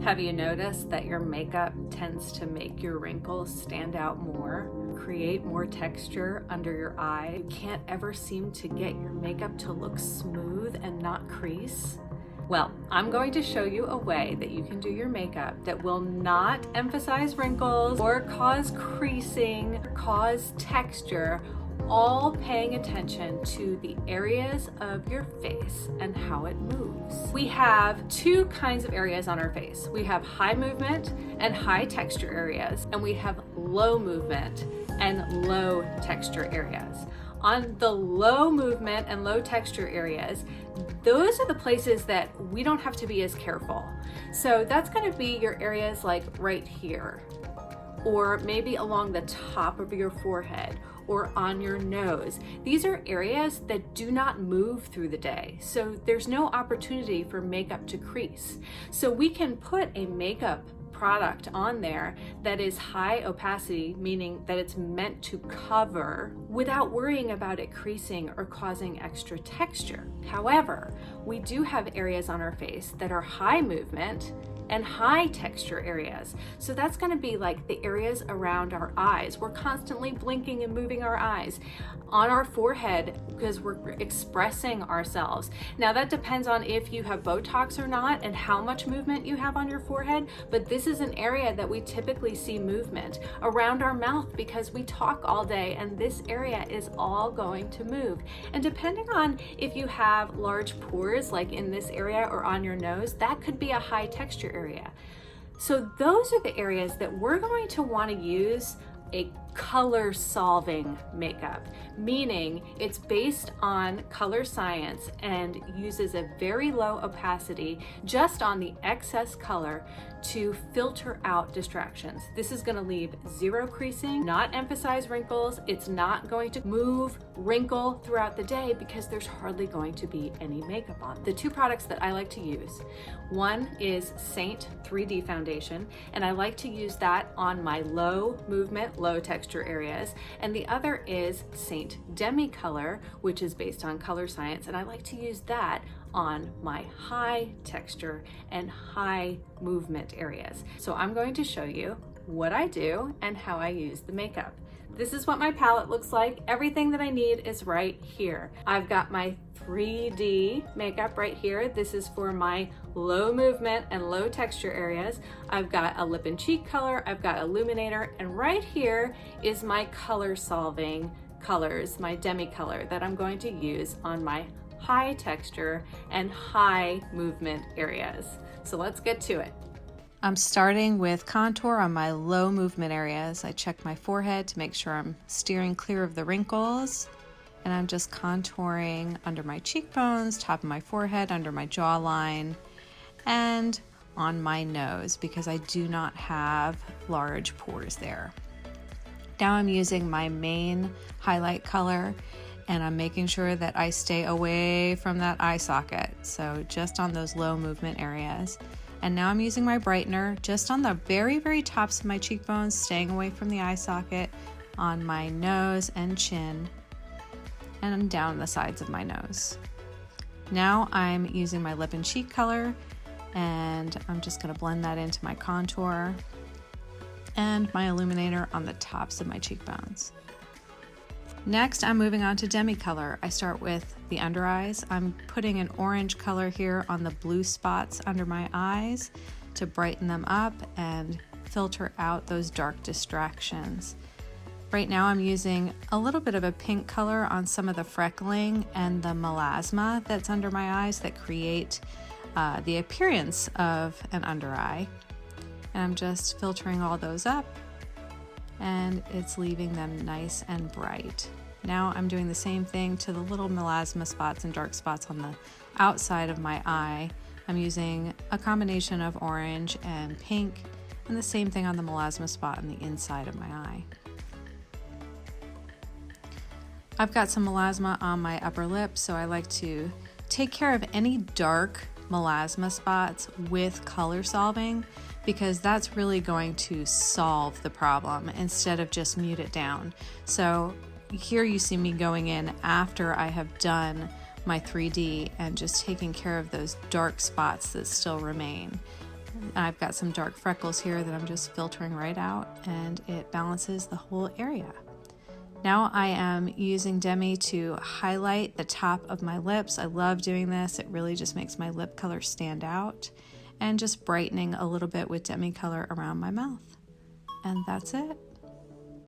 Have you noticed that your makeup tends to make your wrinkles stand out more, create more texture under your eye? You can't ever seem to get your makeup to look smooth and not crease? Well, I'm going to show you a way that you can do your makeup that will not emphasize wrinkles or cause creasing, or cause texture, all paying attention to the areas of your face and how it moves. We have two kinds of areas on our face. We have high movement and high texture areas, and we have low movement and low texture areas. On the low movement and low texture areas, those are the places that we don't have to be as careful. So that's going to be your areas like right here, or maybe along the top of your forehead, or on your nose. These are areas that do not move through the day, so there's no opportunity for makeup to crease. So we can put a makeup product on there that is high opacity, meaning that it's meant to cover without worrying about it creasing or causing extra texture. However, we do have areas on our face that are high movement and high texture areas. So that's going to be like the areas around our eyes. We're constantly blinking and moving our eyes. On our forehead, because we're expressing ourselves. Now that depends on if you have Botox or not and how much movement you have on your forehead, but this is an area that we typically see movement. Around our mouth, because we talk all day and this area is all going to move. And depending on if you have large pores like in this area or on your nose, that could be a high texture area. So those are the areas that we're going to want to use a color solving makeup, meaning it's based on color science and uses a very low opacity just on the excess color to filter out distractions. This is going to leave zero creasing, not emphasize wrinkles. It's not going to move, wrinkle throughout the day because there's hardly going to be any makeup on. The two products that I like to use, one is Saint 3D foundation, and I like to use that on my low movement, low texture areas, and the other is Saint Demi color, which is based on color science, and I like to use that on my high texture and high movement areas. So I'm going to show you what I do and how I use the makeup. This is what my palette looks like. Everything that I need is right here. I've got my 3D makeup right here. This is for my low movement and low texture areas. I've got a lip and cheek color, I've got illuminator, and right here is my color solving colors, my Demi color that I'm going to use on my high texture and high movement areas. So let's get to it. I'm starting with contour on my low movement areas. I check my forehead to make sure I'm steering clear of the wrinkles, and I'm just contouring under my cheekbones, top of my forehead, under my jawline, and on my nose because I do not have large pores there. Now I'm using my main highlight color, and I'm making sure that I stay away from that eye socket, so just on those low movement areas. And now I'm using my brightener just on the very, very tops of my cheekbones, staying away from the eye socket, on my nose and chin, and down the sides of my nose. Now I'm using my lip and cheek color, and I'm just gonna blend that into my contour and my illuminator on the tops of my cheekbones. Next, I'm moving on to Demi color. I start with the under eyes. I'm putting an orange color here on the blue spots under my eyes to brighten them up and filter out those dark distractions. Right now I'm using a little bit of a pink color on some of the freckling and the melasma that's under my eyes that create the appearance of an under eye. And I'm just filtering all those up, and it's leaving them nice and bright. Now I'm doing the same thing to the little melasma spots and dark spots on the outside of my eye. I'm using a combination of orange and pink, and the same thing on the melasma spot on the inside of my eye. I've got some melasma on my upper lip, so I like to take care of any dark melasma spots with color solving, because that's really going to solve the problem instead of just mute it down. So here you see me going in after I have done my 3D and just taking care of those dark spots that still remain. I've got some dark freckles here that I'm just filtering right out, and it balances the whole area. Now I am using Demi to highlight the top of my lips. I love doing this. It really just makes my lip color stand out, and just brightening a little bit with Demi color around my mouth. And that's it.